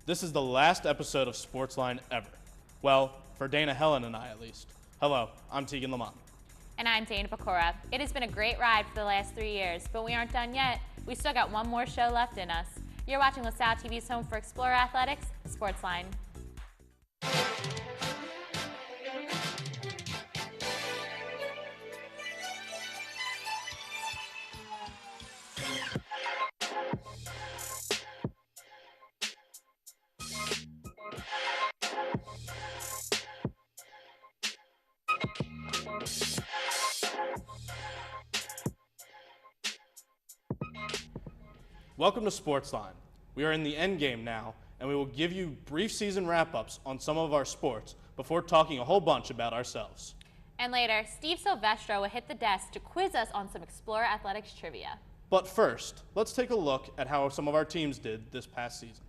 This is the last episode of SportsLine ever. Well, for Dana, Helen, and I at least. Hello, I'm Tegan Lamont. And I'm Dana Pecora. It has been a great ride for the last 3 years, but we aren't done yet. We still got one more show left in us. You're watching LaSalle TV's home for Explorer Athletics, SportsLine. Welcome to SportsLine. We are in the end game now, and we will give you brief season wrap-ups on some of our sports before talking a whole bunch about ourselves. And later, Steve Silvestro will hit the desk to quiz us on some Explorer Athletics trivia. But first, let's take a look at how some of our teams did this past season.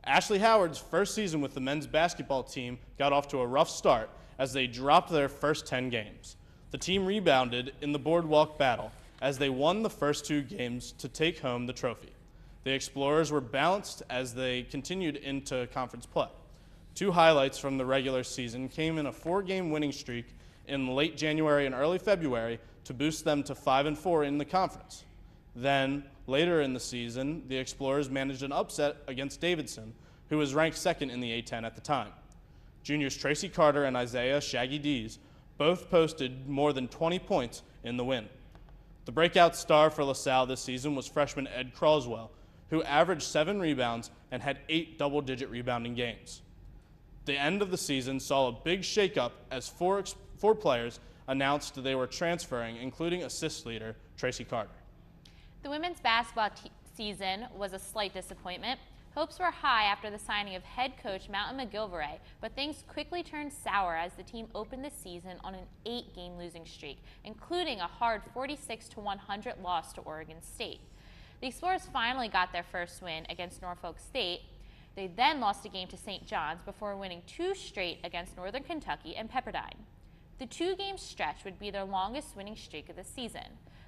Ashley Howard's first season with the men's basketball team got off to a rough start as they dropped their first 10 games. The team rebounded in the boardwalk battle as they won the first 2 games to take home the trophy. The Explorers were balanced as they continued into conference play. 2 highlights from the regular season came in a 4-game winning streak in late January and early February to boost them to 5-4 in the conference. Then, later in the season, the Explorers managed an upset against Davidson, who was ranked second in the A-10 at the time. Juniors Tracy Carter and Isaiah Shaggy Dees both posted more than 20 points in the win. The breakout star for LaSalle this season was freshman Ed Croswell, who averaged 7 rebounds and had 8 double-digit rebounding games. The end of the season saw a big shakeup as 4 players announced they were transferring, including assist leader Tracy Carter. The women's basketball season was a slight disappointment. Hopes were high after the signing of head coach Mountain McGilvray, but things quickly turned sour as the team opened the season on an 8-game losing streak, including a hard 46-100 loss to Oregon State. The Explorers finally got their first win against Norfolk State. They then lost a game to St. John's before winning 2 straight against Northern Kentucky and Pepperdine. The 2-game stretch would be their longest winning streak of the season.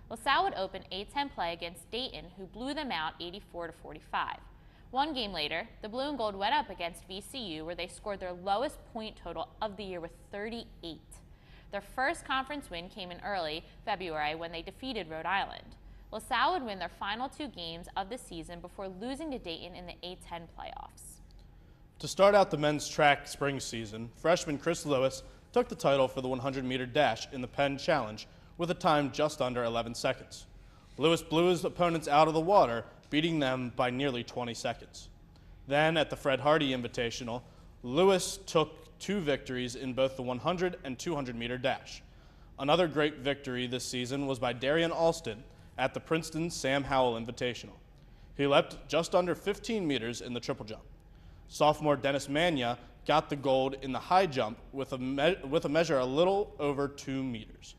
LaSalle would open A-10 play against Dayton, who blew them out 84-45. 1 game later, the Blue and Gold went up against VCU, where they scored their lowest point total of the year with 38. Their first conference win came in early February when they defeated Rhode Island. LaSalle would win their final 2 games of the season before losing to Dayton in the A-10 playoffs. To start out the men's track spring season, freshman Chris Lewis took the title for the 100-meter dash in the Penn Challenge with a time just under 11 seconds. Lewis blew his opponents out of the water, beating them by nearly 20 seconds. Then, at the Fred Hardy Invitational, Lewis took 2 victories in both the 100 and 200-meter dash. Another great victory this season was by Darian Alston at the Princeton Sam Howell Invitational. He leapt just under 15 meters in the triple jump. Sophomore Dennis Mania got the gold in the high jump with a measure a little over 2 meters.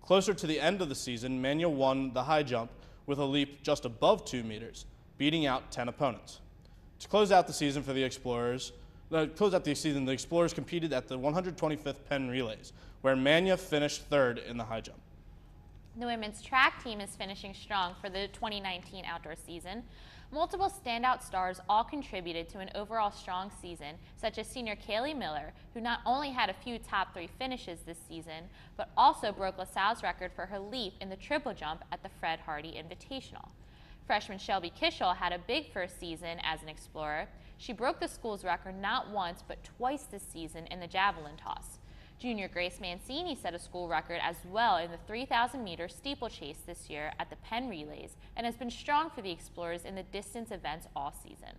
Closer to the end of the season, Mania won the high jump with a leap just above 2 meters, beating out 10 opponents. To close out the season for the Explorers, the Explorers competed at the 125th Penn Relays, where Mania finished 3rd in the high jump. The women's track team is finishing strong for the 2019 outdoor season. Multiple standout stars all contributed to an overall strong season, such as senior Kaylee Miller, who not only had a few top 3 finishes this season, but also broke LaSalle's record for her leap in the triple jump at the Fred Hardy Invitational. Freshman Shelby Kishel had a big first season as an Explorer. She broke the school's record not once, but twice this season in the javelin toss. Junior Grace Mancini set a school record as well in the 3,000-meter steeplechase this year at the Penn Relays and has been strong for the Explorers in the distance events all season.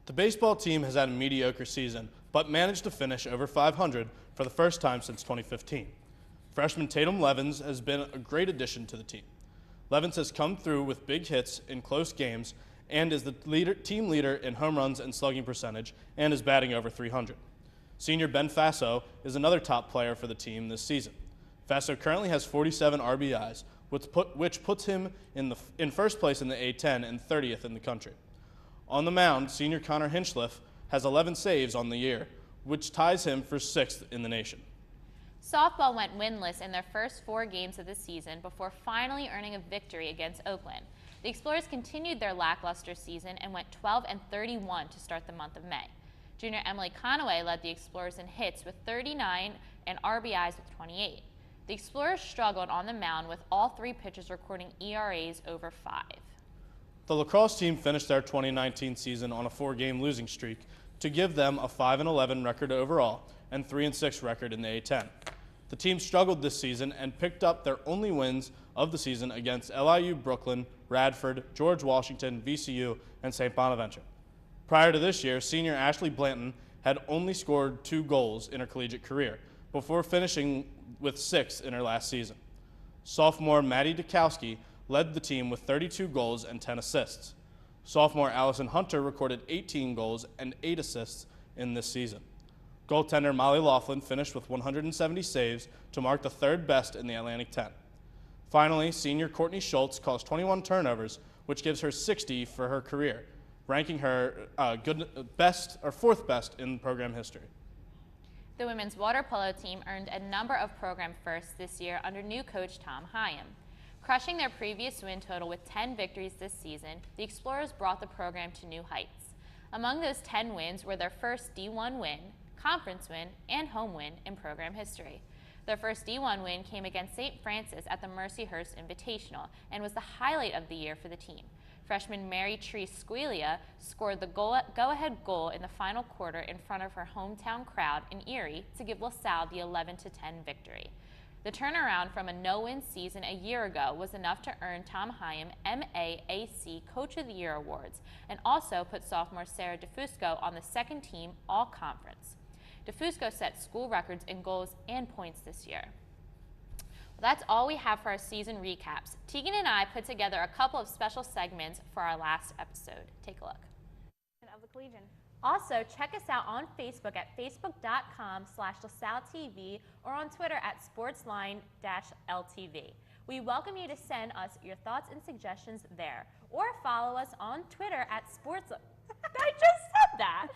The baseball team has had a mediocre season, but managed to finish over 500 for the first time since 2015. Freshman Tatum Levins has been a great addition to the team. Levins has come through with big hits in close games and is the team leader in home runs and slugging percentage and is batting over 300. Senior Ben Faso is another top player for the team this season. Faso currently has 47 RBIs, which puts him in first place in the A-10 and 30th in the country. On the mound, senior Connor Hinchliff has 11 saves on the year, which ties him for 6th in the nation. Softball went winless in their first 4 games of the season before finally earning a victory against Oakland. The Explorers continued their lackluster season and went 12-31 to start the month of May. Junior Emily Conaway led the Explorers in hits with 39 and RBIs with 28. The Explorers struggled on the mound with all three pitchers recording ERAs over 5. The lacrosse team finished their 2019 season on a 4-game losing streak to give them a 5-11 record overall and 3-6 record in the A10. The team struggled this season and picked up their only wins of the season against LIU Brooklyn, Radford, George Washington, VCU, and St. Bonaventure. Prior to this year, senior Ashley Blanton had only scored 2 goals in her collegiate career before finishing with 6 in her last season. Sophomore Maddie Dukowski led the team with 32 goals and 10 assists. Sophomore Allison Hunter recorded 18 goals and 8 assists in this season. Goaltender Molly Laughlin finished with 170 saves to mark the 3rd best in the Atlantic 10. Finally, senior Courtney Schultz caused 21 turnovers, which gives her 60 for her career, ranking her 4th best in program history. The women's water polo team earned a number of program firsts this year under new coach Tom Hyam. Crushing their previous win total with 10 victories this season, the Explorers brought the program to new heights. Among those 10 wins were their first D1 win, conference win, and home win in program history. Their first D1 win came against St. Francis at the Mercyhurst Invitational and was the highlight of the year for the team. Freshman Mary Tree Squealia scored the go-ahead goal in the final quarter in front of her hometown crowd in Erie to give LaSalle the 11-10 victory. The turnaround from a no-win season a year ago was enough to earn Tom Hyam MAAC Coach of the Year awards and also put sophomore Sarah DeFusco on the second team all-conference. DeFusco set school records in goals and points this year. Well, that's all we have for our season recaps. Tegan and I put together a couple of special segments for our last episode. Take a look. Of the Collegian. Also, check us out on Facebook at facebook.com/LaSalleTV or on Twitter at SportsLine-LTV. We welcome you to send us your thoughts and suggestions there, or follow us on Twitter at Sports. I just said that.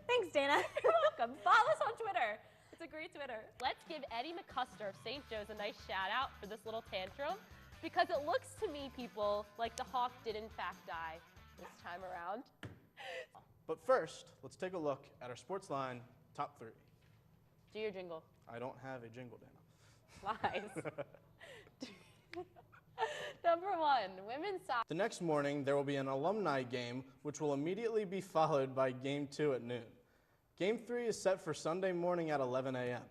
Thanks, Dana. You're welcome. Follow us on Twitter. It's a great Twitter. Let's give Eddie McCusker of St. Joe's a nice shout out for this little tantrum, because it looks to me, people, like the hawk did in fact die this time around. But first, let's take a look at our SportsLine top 3. Do your jingle. I don't have a jingle, Dana. Lies. Number 1, women's soccer. The next morning, there will be an alumni game, which will immediately be followed by Game 2 at noon. Game 3 is set for Sunday morning at 11 a.m.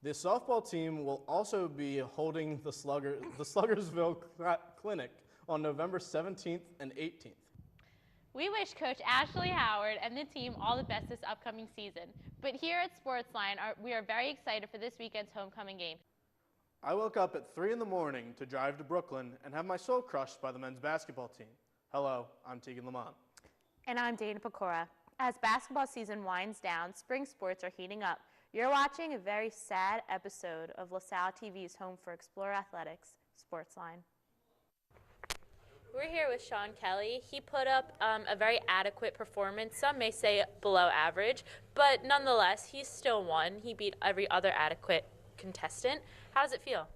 The softball team will also be holding the Sluggersville Clinic on November 17th and 18th. We wish Coach Ashley Howard and the team all the best this upcoming season. But here at SportsLine, we are very excited for this weekend's homecoming game. I woke up at 3 in the morning to drive to Brooklyn and have my soul crushed by the men's basketball team. Hello, I'm Tegan Lamont. And I'm Dana Pecora. As basketball season winds down, spring sports are heating up. You're watching a very sad episode of LaSalle TV's home for Explorer Athletics, SportsLine. We're here with Sean Kelly. He put up a very adequate performance. Some may say below average, but nonetheless, he still won. He beat every other adequate contestant. How does it feel?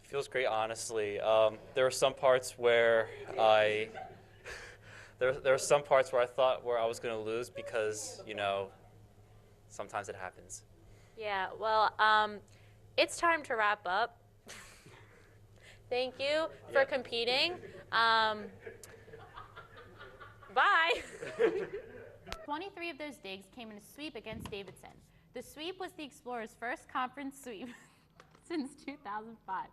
It feels great, honestly. There were some parts where I thought where I was going to lose because, you know, sometimes it happens. Yeah, well, it's time to wrap up. Thank you for competing. Bye. 23 of those digs came in a sweep against Davidson. The sweep was the Explorers' first conference sweep since 2005.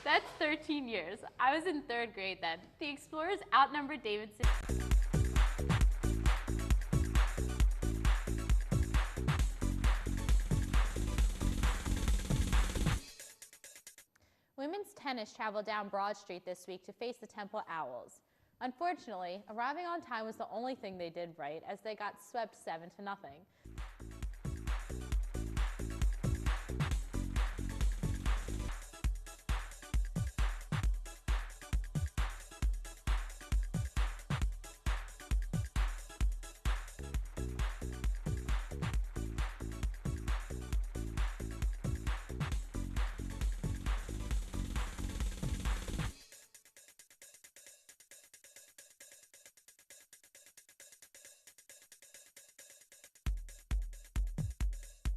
That's 13 years. I was in 3rd grade then. The Explorers outnumbered Davidson. Women's tennis traveled down Broad Street this week to face the Temple Owls. Unfortunately, arriving on time was the only thing they did right, as they got swept 7-0.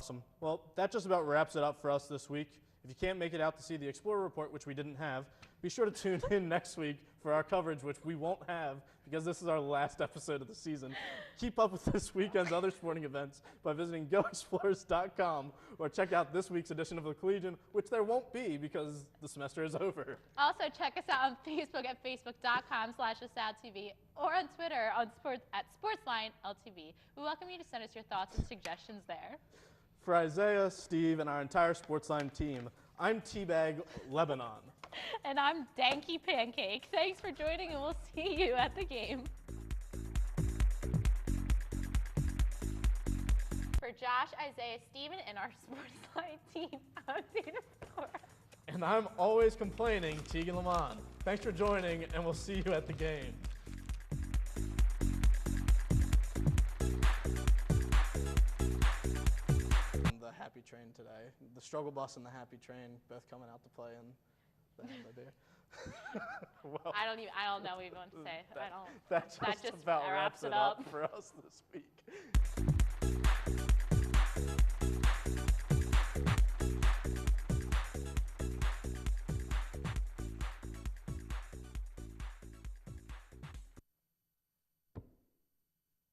Awesome. Well, that just about wraps it up for us this week. If you can't make it out to see the Explorer Report, which we didn't have, be sure to tune in next week for our coverage, which we won't have because this is our last episode of the season. Keep up with this weekend's other sporting events by visiting goexplorers.com or check out this week's edition of the Collegian, which there won't be because the semester is over. Also, check us out on Facebook at facebook.com/LaSalleTV or on Twitter at SportsLine LTV. We welcome you to send us your thoughts and suggestions there. For Isaiah, Steve, and our entire SportsLine team, I'm Teabag Lebanon. And I'm Danky Pancake. Thanks for joining, and we'll see you at the game. For Josh, Isaiah, Steven, and our SportsLine team, I'm Dana Flora. And I'm always complaining, Tegan Lamont. Thanks for joining, and we'll see you at the game. The Happy Train today. The struggle bus and the Happy Train both coming out to play in the Have a Beer. Well, I don't know even what to say. that just about wraps it up for us this week.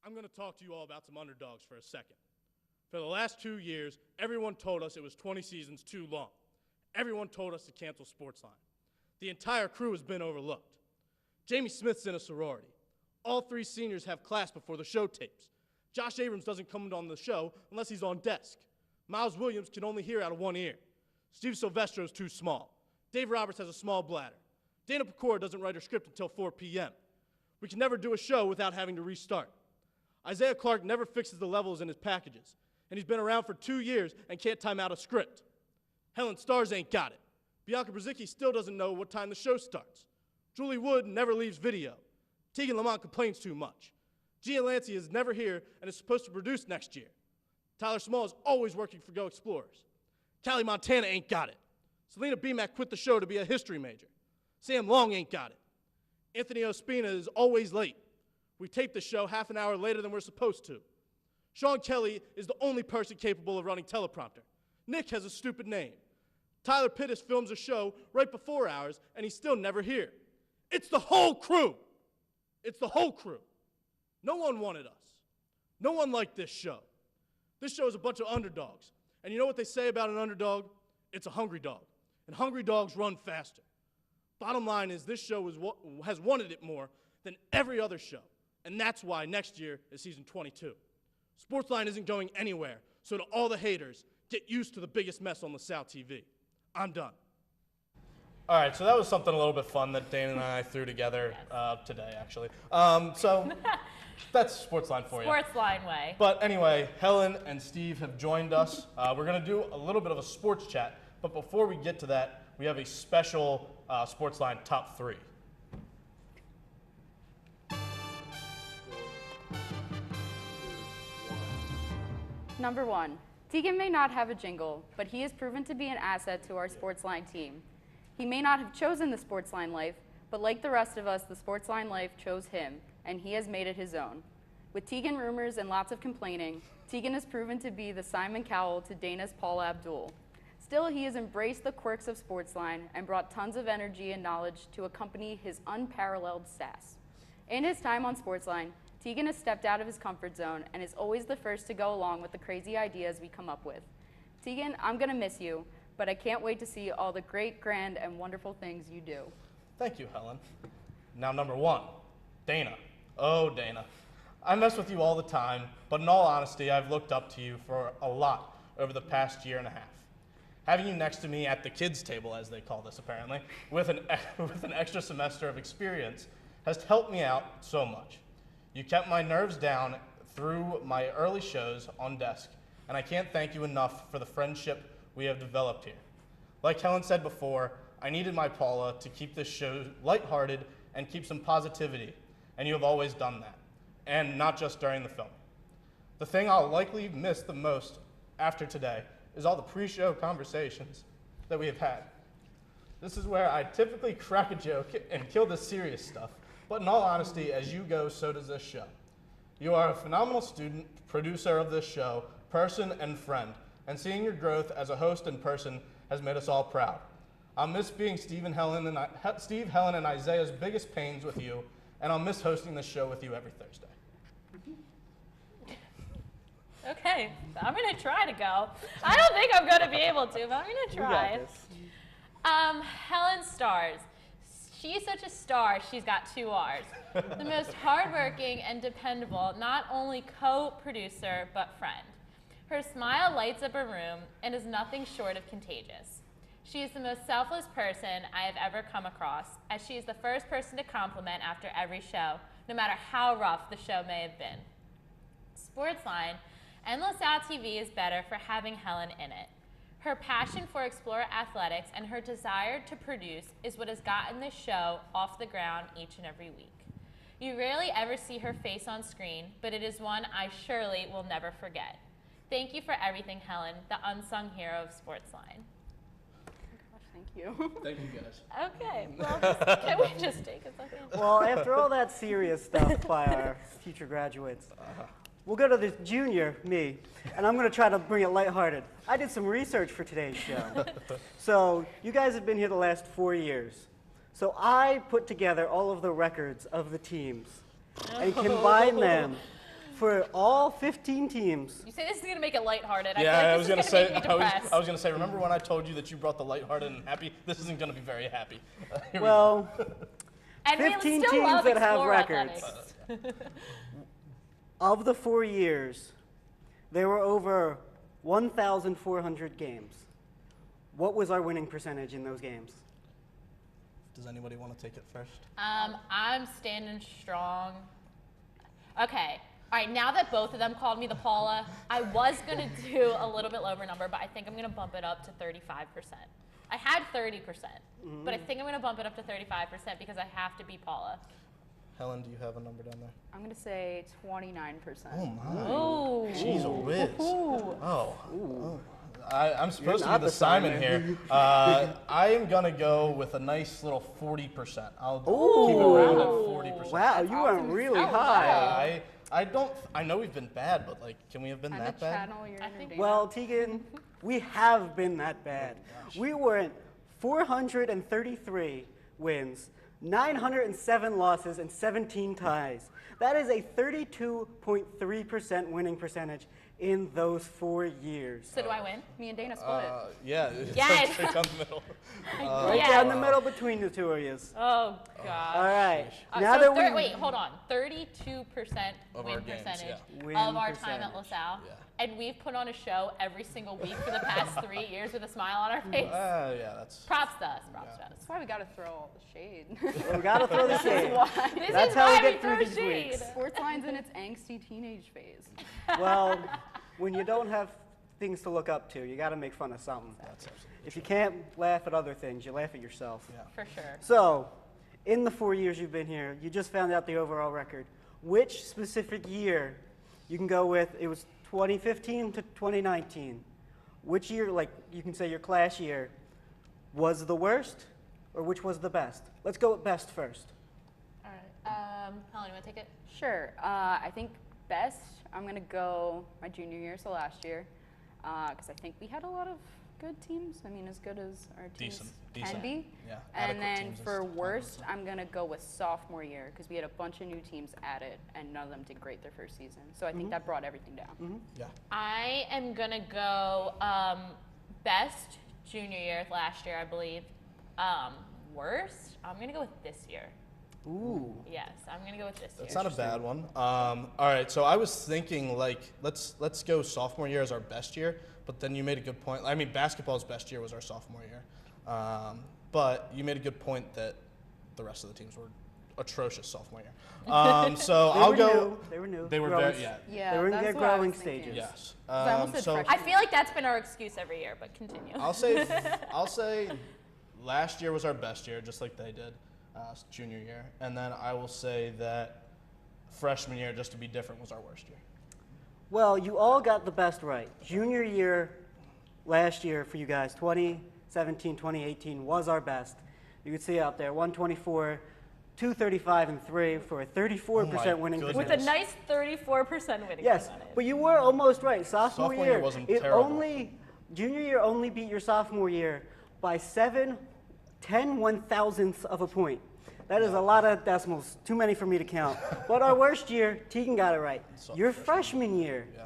I'm going to talk to you all about some underdogs for a second. For the last 2 years, everyone told us it was 20 seasons too long. Everyone told us to cancel SportsLine. The entire crew has been overlooked. Jamie Smith's in a sorority. All 3 seniors have class before the show tapes. Josh Abrams doesn't come on the show unless he's on desk. Miles Williams can only hear out of one ear. Steve Silvestro's too small. Dave Roberts has a small bladder. Dana Pecora doesn't write her script until 4 p.m. We can never do a show without having to restart. Isaiah Clark never fixes the levels in his packages, and he's been around for 2 years and can't time out a script. Helen Stars ain't got it. Bianca Brzezicki still doesn't know what time the show starts. Julie Wood never leaves video. Tegan Lamont complains too much. Gia Lancey is never here and is supposed to produce next year. Tyler Small is always working for Go Explorers. Callie Montana ain't got it. Selena Beemack quit the show to be a history major. Sam Long ain't got it. Anthony Ospina is always late. We tape the show half an hour later than we're supposed to. Sean Kelly is the only person capable of running teleprompter. Nick has a stupid name. Tyler Pittis films a show right before ours, and he's still never here. It's the whole crew. It's the whole crew. No one wanted us. No one liked this show. This show is a bunch of underdogs. And you know what they say about an underdog? It's a hungry dog. And hungry dogs run faster. Bottom line is this show has wanted it more than every other show. And that's why next year is season 22. SportsLine isn't going anywhere. So to all the haters, get used to the biggest mess on LaSalle TV. I'm done. All right, so that was something a little bit fun that Dana and I threw together today, actually. So that's SportsLine for you. SportsLine way. But anyway, Helen and Steve have joined us. We're going to do a little bit of a sports chat. But before we get to that, we have a special SportsLine top 3. Number 1, Tegan may not have a jingle, but he has proven to be an asset to our SportsLine team. He may not have chosen the SportsLine life, but like the rest of us, the SportsLine life chose him, and he has made it his own. With Tegan rumors and lots of complaining, Tegan has proven to be the Simon Cowell to Dana's Paul Abdul. Still, he has embraced the quirks of SportsLine and brought tons of energy and knowledge to accompany his unparalleled sass. In his time on SportsLine, Tegan has stepped out of his comfort zone and is always the first to go along with the crazy ideas we come up with. Tegan, I'm gonna miss you, but I can't wait to see all the great, grand, and wonderful things you do. Thank you, Helen. Now, number 1, Dana. Oh, Dana. I mess with you all the time, but in all honesty, I've looked up to you for a lot over the past year and a half. Having you next to me at the kids' table, as they call this apparently, with an extra semester of experience has helped me out so much. You kept my nerves down through my early shows on desk, and I can't thank you enough for the friendship we have developed here. Like Helen said before, I needed my Paula to keep this show lighthearted and keep some positivity, and you have always done that, and not just during the film. The thing I'll likely miss the most after today is all the pre-show conversations that we have had. This is where I typically crack a joke and kill the serious stuff, but in all honesty, as you go, so does this show. You are a phenomenal student, producer of this show, person, and friend, and seeing your growth as a host and person has made us all proud. I'll miss being Steve, Helen, and Isaiah's biggest pains with you, and I'll miss hosting this show with you every Thursday. Okay, I'm going to try to go. I don't think I'm going to be able to, but I'm going to try. You got this. Helen Stars. She's such a star, she's got 2 R's. The most hardworking and dependable, not only co-producer, but friend. Her smile lights up a room and is nothing short of contagious. She is the most selfless person I have ever come across, as she is the first person to compliment after every show, no matter how rough the show may have been. SportsLine and LaSalle TV is better for having Helen in it. Her passion for Explorer athletics and her desire to produce is what has gotten this show off the ground each and every week. You rarely ever see her face on screen, but it is one I surely will never forget. Thank you for everything, Helen, the unsung hero of SportsLine. Thank you. Thank you, guys. Okay, well, can we just take a second? Well, after all that serious stuff by our future graduates, we'll go to the junior, me, and I'm going to try to bring it lighthearted. I did some research for today's show. So you guys have been here the last 4 years. So I put together all of the records of the teams and combined them for all 15 teams. You say this is going to make it lighthearted. Yeah, I I feel was like gonna this is going to say. make me depressed. I was gonna say. Remember when I told you that you brought the lighthearted and happy? This isn't gonna be very happy. Here we Well, And we 15 still teams love that have Explorer records. athletics. Of the 4 years, there were over 1,400 games. What was our winning percentage in those games? Does anybody want to take it first? I'm standing strong. Okay. All right, now that both of them called me the Paula, I was going to do a little bit lower number, but I think I'm going to bump it up to 35%. I had 30%, but I think I'm going to bump it up to 35% because I have to be Paula. Helen, do you have a number down there? I'm going to say 29%. Oh my! Oh. She's a whiz. Oh. I'm supposed to not be the the Simon Simon. here. I am gonna go with a nice little 40%. I'll keep it around at 40%. Wow, you went really high. I know we've been bad, but like, can we have been On that the bad? channel, you're entertaining. Well, Tegan, we have been that bad. We were at 433 wins, 907 losses, and 17 ties. That is a 32.3% winning percentage in those 4 years. So do I win? Me and Dana split it. Yeah. It's Yes. right down the middle. Right Yes. down the middle between the two of you. Oh, God. All right. So Now that we wait, hold on. 32% Of win our games, percentage yeah. Win of our time at percentage. LaSalle. Yeah. And we've put on a show every single week for the past 3 years with a smile on our face. Yeah, that's. Props to us. Props to us. That's why we got to throw all the shade. we got to throw the shade. This That's is how we why get throw through these shade. weeks. SportsLine's in its angsty teenage phase. Well, when you don't have things to look up to, you got to make fun of something. That's absolutely. If you can't laugh at other things, you laugh at yourself. Yeah. For sure. So, in the 4 years you've been here, you just found out the overall record. Which specific year you can go with? It was 2015 to 2019. Which year, like you can say your class year, was the worst, or which was the best? Let's go with best first. All right. Helen, you want to take it? Sure. I think best, I'm going to go my junior year, so last year, because I think we had a lot of good teams. I mean, as good as our teams can Decent. be. Yeah. And adequate then teams is for the plan. worst, I'm going to go with sophomore year, because we had a bunch of new teams added, and none of them did great their first season. So I think that brought everything down. Yeah. I am going to go best junior year last year, I believe. Worst, I'm going to go with this year. Ooh. Yes, I'm going to go with this That's year. not a bad one. All right, so I was thinking like let's go sophomore year as our best year, but then you made a good point. I mean, basketball's best year was our sophomore year, but you made a good point that the rest of the teams were atrocious sophomore year. So They I'll were go. new. They were new. They were Growing- very yeah. Yeah, They were in that's their what I was growing thinking. stages. Yes. I almost said So freshman. I feel like that's been our excuse every year, but continue. I'll say last year was our best year, just like they did junior year, and then I will say that freshman year, just to be different, was our worst year. Well, you all got the best right. Junior year, last year for you guys, 2017, 2018 was our best. You can see out there, 124 235-3 for a 34% winning goodness. With percentage. a nice 34% winning Yes, percentage. but you were almost right. Sophomore Sophomore year year wasn't it terrible. junior year only beat your sophomore year by 10 1,000ths of a point. That is a lot of decimals, too many for me to count. But our worst year, Tegan got it right. Your freshman year, Yeah.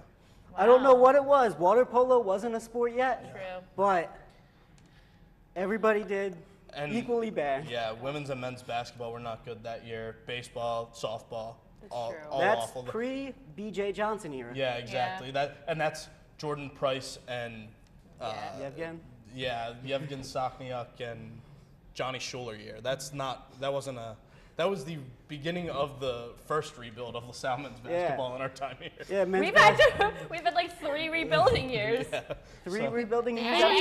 I don't know what it was. Water polo wasn't a sport yet, True. but everybody did And- equally bad. Yeah, women's and men's basketball were not good that year. Baseball, softball, all true. awful. That's pre-B.J. Johnson era. Yeah, exactly. That's Jordan Price and Yevgen? Yevgen Sokniuk and Johnny Schuler year. That was the beginning of the first rebuild of LaSalle men's basketball in our time here. Yeah, men's We've basketball. had like 3 rebuilding years. Three rebuilding years. And,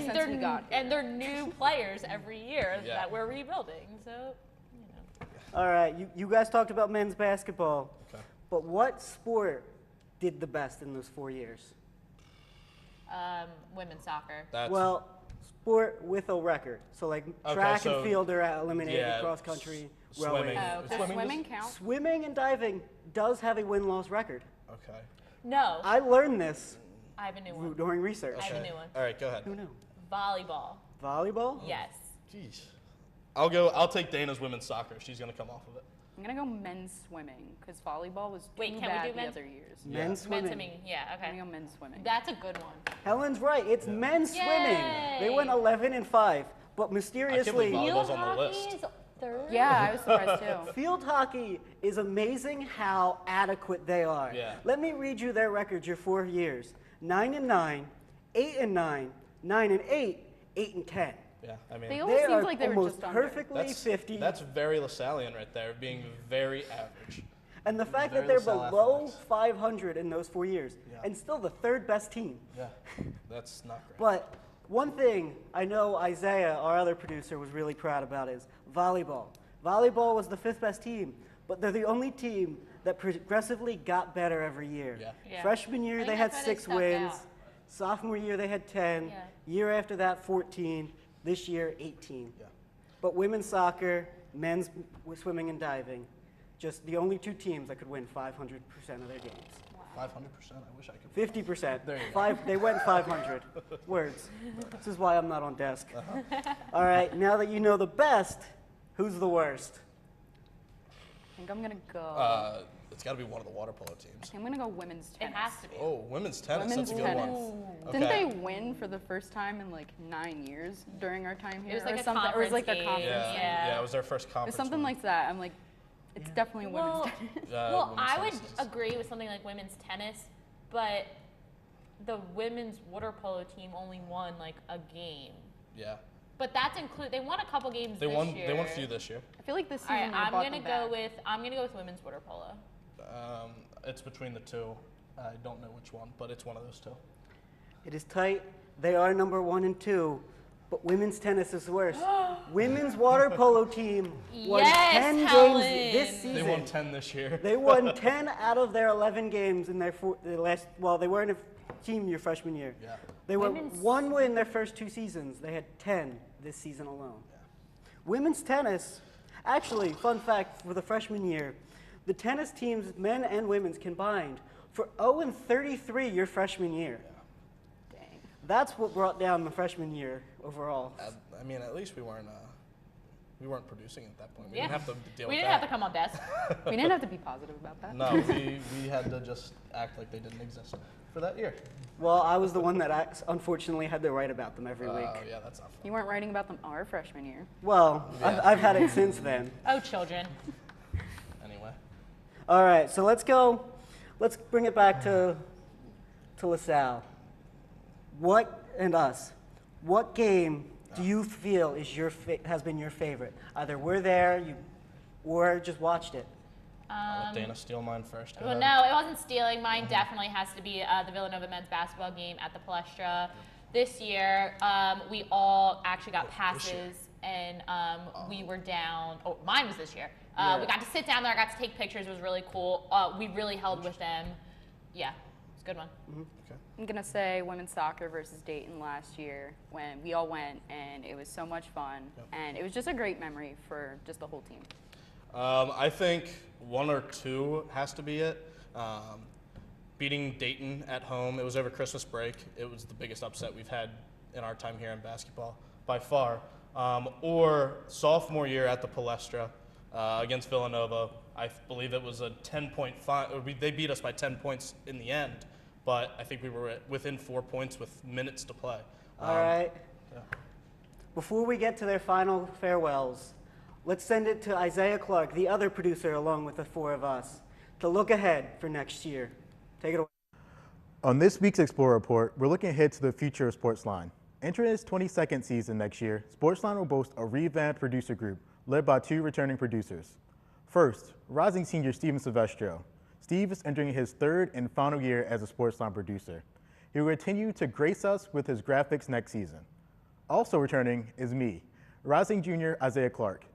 Since we they're, got here. and they're new players every year Yeah. that we're rebuilding. So, All right, you guys talked about men's basketball, Okay. but what sport did the best in those 4 years? women's soccer. That's Well, sport with a record. So like Okay, track so- and field are eliminated, yeah, cross country, swimming. rowing. Oh, does Swimming swimming count? Swimming and diving does have a win-loss record. Okay. No, I learned this I have a new one. during research. I have a Okay. new one. All right, go ahead. Who knew? Volleyball. Volleyball? Yes. Jeez. I'll take Dana's women's soccer. She's gonna come off of it. I'm gonna go men's swimming because volleyball was Wait, too can we bad do the men's- other years. Men's Men's swimming. swimming. Yeah. I'm Okay. gonna go men's swimming. That's a good one. Helen's right. It's men's swimming. They went Yay. 11-5, but I can't mysteriously, believe volleyball's on the list. is third. Yeah, I was surprised too. field hockey is amazing how adequate they are. Yeah. Let me read you their records your 4 years: 9-9, 8-9, 9-8, 8-10. Yeah, I mean They always They seemed are like they were almost just under. perfectly 50. That's very LaSallian right there, being very average. And the fact that Very they're LaSalle below athletics. 500 in those 4 years, Yeah. and still the third best team. Yeah, that's not great. But one thing I know Isaiah, our other producer, was really proud about is volleyball. Volleyball was the 5th best team, but they're the only team that progressively got better every year. Yeah. Yeah. Freshman I year think they had that's why they 6 stuck wins. out. Sophomore year they had 10. Yeah. Year after that 14. This year 18. Yeah. But women's soccer, men's swimming and diving, just the only 2 teams that could win 500% of their games. 500%. I wish I could. 50%. There you go. They went 500 words. This is why I'm not on desk. Uh-huh. All right, now that you know the best, who's the worst? I think I'm gonna go. It's got to be one of the water polo teams. I'm gonna go women's It tennis. has to be. Oh, women's tennis. Women's That's a good tennis. one. Didn't Okay. they win for the first time in like 9 years during our time here? It was like or a something, conference or it was like their game. conference. Yeah, Yeah. yeah, it was their first It conference. was something win. like that. I'm like, it's definitely women's Well, tennis. well, women's I would tennis is- agree with something like women's tennis, but the women's water polo team only won like a game. Yeah, But that's include. They won a couple games they this won. year. They won a few this year. I feel like this All season right, they brought them back. I'm gonna go with women's water polo. It's between the 2. I don't know which one, but it's one of those 2. It is tight. They are number 1 and 2, but women's tennis is worse. Women's water polo team won Yes, 10 Helen. games this season. They won 10 this year. They won 10 out of their 11 games in their last. Well, they weren't a team your freshman year. Yeah. They were Women's- 1 win their first 2 seasons. They had 10 this season alone. Women's tennis, actually, fun fact for the freshman year, the tennis teams, men and women's combined, for 0-33 your freshman year. Dang. That's what brought down the freshman year overall. I mean, at least we weren't producing at that point. We Yeah. didn't have to deal We with didn't have that. to come on desk. We didn't have to be positive about that. No, we had to just act like they didn't exist for that year. Well, I was the one that unfortunately had to write about them every Oh, week. yeah, that's not fun. You weren't writing about them our freshman year. Well, Yeah. I've had it since then. Oh, children. Anyway. All right, so let's go. Let's bring it back to LaSalle. What game do you feel is has been your favorite? Either we're there, or just watched it. I'll let Dana steal mine first. Go Well, ahead. no, it wasn't stealing. Mine definitely has to be the Villanova men's basketball game at the Palestra. This year, we all actually got passes, and we were down. Oh, mine was this year. Yeah. We got to sit down there. I got to take pictures. It was really cool. We really held with them. Yeah, it's a good one. Okay. I'm gonna say women's soccer versus Dayton last year when we all went and it was so much fun and it was just a great memory for just the whole team. I think 1 or 2 has to be it. Beating Dayton at home, it was over Christmas break. It was the biggest upset we've had in our time here in basketball by far. Or sophomore year at the Palestra against Villanova. I believe it was a 10-point they beat us by 10 points in the end, but I think we were within 4 points with minutes to play. All right. Yeah. Before we get to their final farewells, let's send it to Isaiah Clark, the other producer, along with the 4 of us, to look ahead for next year. Take it away. On this week's Explorer Report, we're looking ahead to the future of SportsLine. Entering its 22nd season next year, SportsLine will boast a revamped producer group led by 2 returning producers. First, rising senior Steven Silvestro. Steve is entering his 3rd and final year as a SportsLine producer. He will continue to grace us with his graphics next season. Also returning is me, rising junior Isaiah Clark.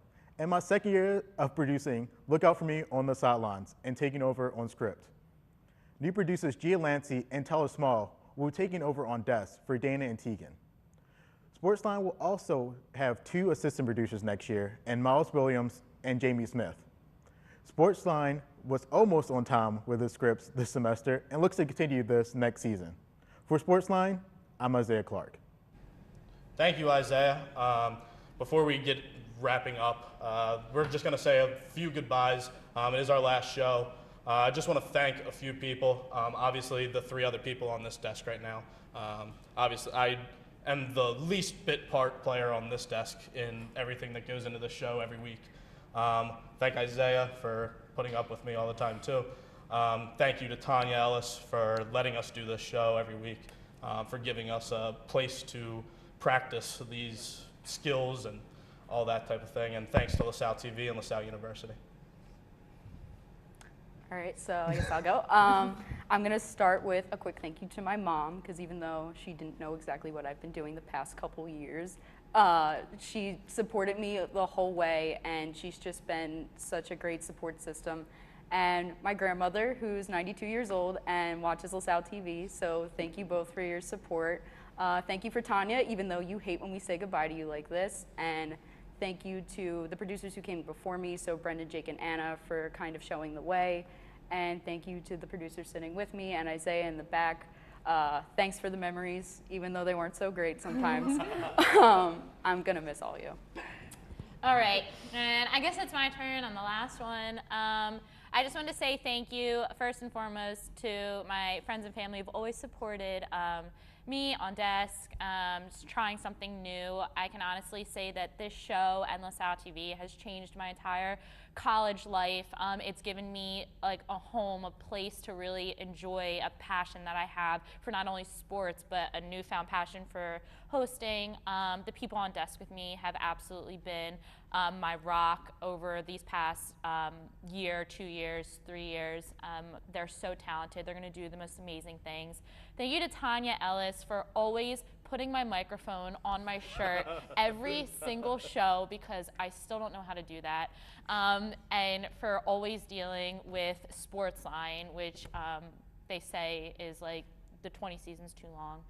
In my 2nd year of producing, look out for me on the sidelines and taking over on script. New producers Gia Lancey and Tyler Small will be taking over on desk for Dana and Tegan. SportsLine will also have 2 assistant producers next year, and Miles Williams and Jamie Smith. SportsLine was almost on time with its scripts this semester and looks to continue this next season. For SportsLine, I'm Isaiah Clark. Thank you, Isaiah. Before we get wrapping up, we're just going to say a few goodbyes. It is our last show. I just want to thank a few people. Obviously, the 3 other people on this desk right now. Obviously, I am the least bit part player on this desk in everything that goes into the show every week. Thank Isaiah for putting up with me all the time, too. Thank you to Tanya Ellis for letting us do this show every week, for giving us a place to practice these skills and all that type of thing. And thanks to LaSalle TV and LaSalle University. All right, so I guess I'll go. I'm going to start with a quick thank you to my mom, because even though she didn't know exactly what I've been doing the past couple years, she supported me the whole way, and she's just been such a great support system. And my grandmother, who's 92 years old and watches LaSalle TV, so thank you both for your support. Thank you for Tanya, even though you hate when we say goodbye to you like this. And thank you to the producers who came before me, so Brendan, Jake, and Anna, for kind of showing the way. And thank you to the producers sitting with me and Isaiah in the back. Thanks for the memories, even though they weren't so great sometimes. I'm going to miss all of you. All right, and I guess it's my turn on the last one. I just wanted to say thank you, first and foremost, to my friends and family who've always supported me on desk, just trying something new. I can honestly say that this show and LaSalle TV has changed my entire college life. It's given me like a home, a place to really enjoy a passion that I have for not only sports, but a newfound passion for hosting. The people on desk with me have absolutely been my rock over these past year, 2 years, 3 years. They're so talented. They're going to do the most amazing things. Thank you to Tanya Ellis for always putting my microphone on my shirt every single show, because I still don't know how to do that. And for always dealing with SportsLine, which they say is like the 20 seasons too long.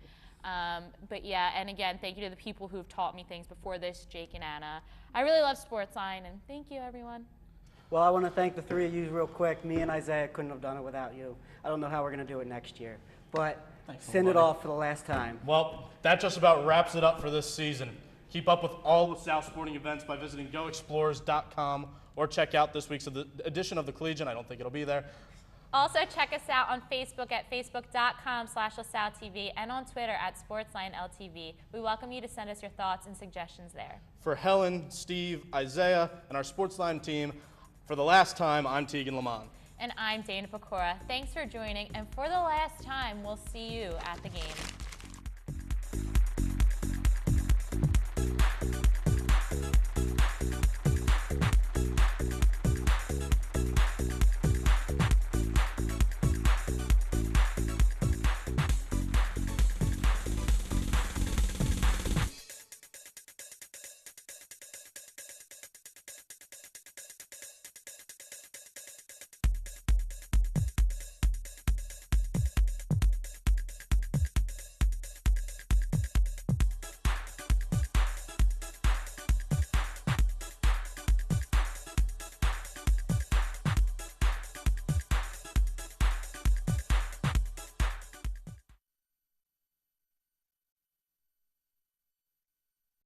But yeah, and again, thank you to the people who've taught me things before this, Jake and Anna. I really love SportsLine, and thank you, everyone. Well, I want to thank the 3 of you real quick. Me and Isaiah couldn't have done it without you. I don't know how we're going to do it next year, but send it off for the last time. Well, that just about wraps it up for this season. Keep up with all LaSalle sporting events by visiting goexplorers.com or check out this week's edition of the Collegian. I don't think it'll be there. Also, check us out on Facebook at facebook.com/LaSalleTV and on Twitter at SportsLineLTV. We welcome you to send us your thoughts and suggestions there. For Helen, Steve, Isaiah, and our SportsLine team, for the last time, I'm Tegan Lamont. And I'm Dana Pecora. Thanks for joining, and for the last time, we'll see you at the game.